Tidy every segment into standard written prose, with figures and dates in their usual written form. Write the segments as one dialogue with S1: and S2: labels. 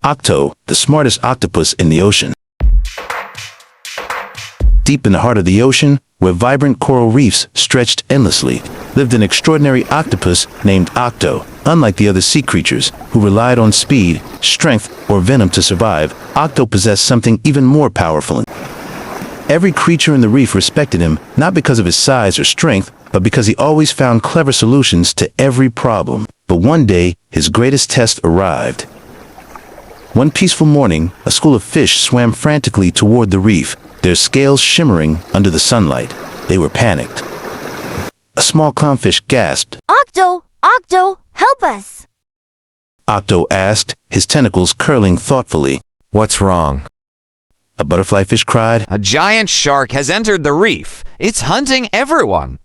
S1: Octo, the smartest octopus in the ocean. Deep in the heart of the ocean, where vibrant coral reefs stretched endlessly, lived an extraordinary octopus named Octo. Unlike the other sea creatures, who relied on speed, strength, or venom to survive, Octo possessed something even more powerful. Every creature in the reef respected him, not because of his size or strength, but because he always found clever solutions to every problem. But one day, his greatest test arrived. One peaceful morning, a school of fish swam frantically toward the reef, their scales shimmering under the sunlight. They were panicked. A small clownfish gasped.
S2: Octo! Octo! Help us!
S1: Octo asked, his tentacles curling thoughtfully.
S3: What's wrong?
S1: A butterfly fish cried.
S4: A giant shark has entered the reef. It's hunting everyone.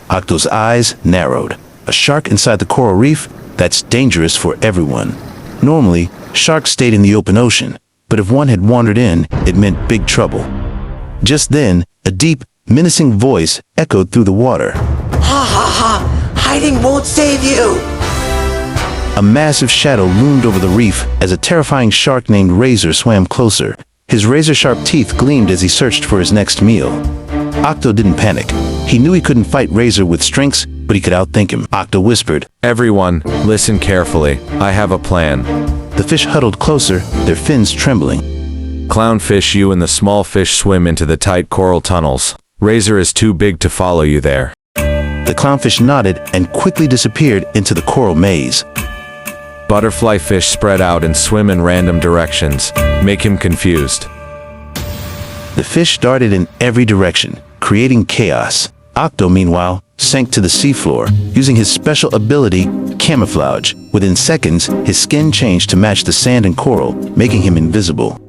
S1: Octo's eyes narrowed. A shark inside the coral reef? That's dangerous for everyone. Normally, sharks stayed in the open ocean, but if one had wandered in, it meant big trouble. Just then, a deep, menacing voice echoed through the water.
S5: Ha ha ha! Hiding won't save you!
S1: A massive shadow loomed over the reef as a terrifying shark named Razor swam closer. His razor-sharp teeth gleamed as he searched for his next meal. Octo didn't panic. He knew he couldn't fight Razor with strengths, but he could outthink him. Octo whispered.
S3: Everyone, listen carefully. I have a plan.
S1: The fish huddled closer, their fins trembling.
S3: Clownfish, you and the small fish swim into the tight coral tunnels. Razor is too big to follow you there.
S1: The clownfish nodded and quickly disappeared into the coral maze.
S3: Butterfly fish spread out and swim in random directions. Make him confused.
S1: The fish darted in every direction, creating chaos. Octo, meanwhile, sank to the seafloor, using his special ability, camouflage. Within seconds, his skin changed to match the sand and coral, making him invisible.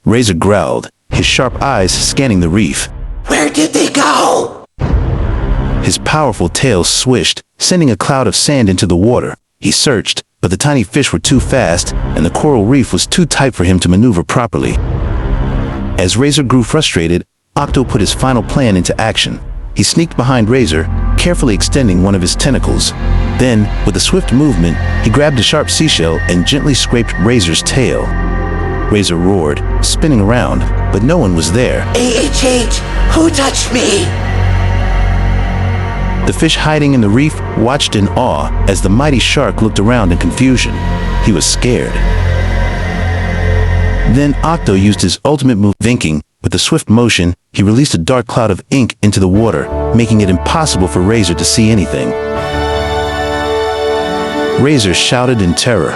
S1: Razor growled, his sharp eyes scanning the reef.
S5: Where did they go?
S1: His powerful tail swished, sending a cloud of sand into the water. He searched, but the tiny fish were too fast, and the coral reef was too tight for him to maneuver properly. As Razor grew frustrated, Octo put his final plan into action. He sneaked behind Razor, carefully extending one of his tentacles. Then, with a swift movement, he grabbed a sharp seashell and gently scraped Razor's tail. Razor roared, spinning around, but no one was there.
S5: AHH! Who touched me?
S1: The fish hiding in the reef watched in awe as the mighty shark looked around in confusion. He was scared. Then Octo used his ultimate move, vinking. With a swift motion, he released a dark cloud of ink into the water, making it impossible for Razor to see anything. Razor shouted in terror.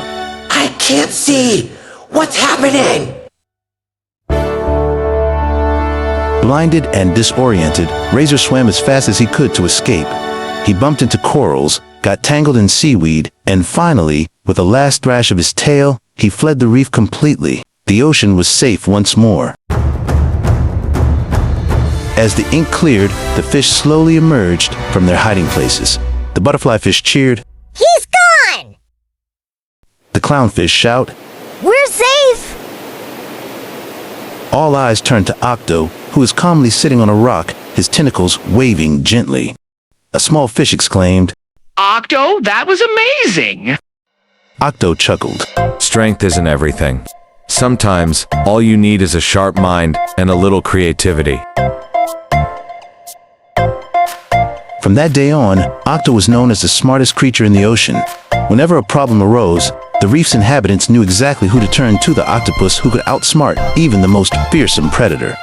S5: I can't see! What's happening?
S1: Blinded and disoriented, Razor swam as fast as he could to escape. He bumped into corals, got tangled in seaweed, and finally, with a last thrash of his tail, he fled the reef completely. The ocean was safe once more. As the ink cleared, the fish slowly emerged from their hiding places. The butterfly fish cheered.
S2: He's gone!
S1: The clownfish shout.
S2: We're safe!
S1: All eyes turned to Octo, who was calmly sitting on a rock, his tentacles waving gently. A small fish exclaimed.
S6: Octo, that was amazing!
S1: Octo chuckled.
S3: Strength isn't everything. Sometimes, all you need is a sharp mind and a little creativity.
S1: From that day on, Octo was known as the smartest creature in the ocean. Whenever a problem arose, the reef's inhabitants knew exactly who to turn to: the octopus who could outsmart even the most fearsome predator.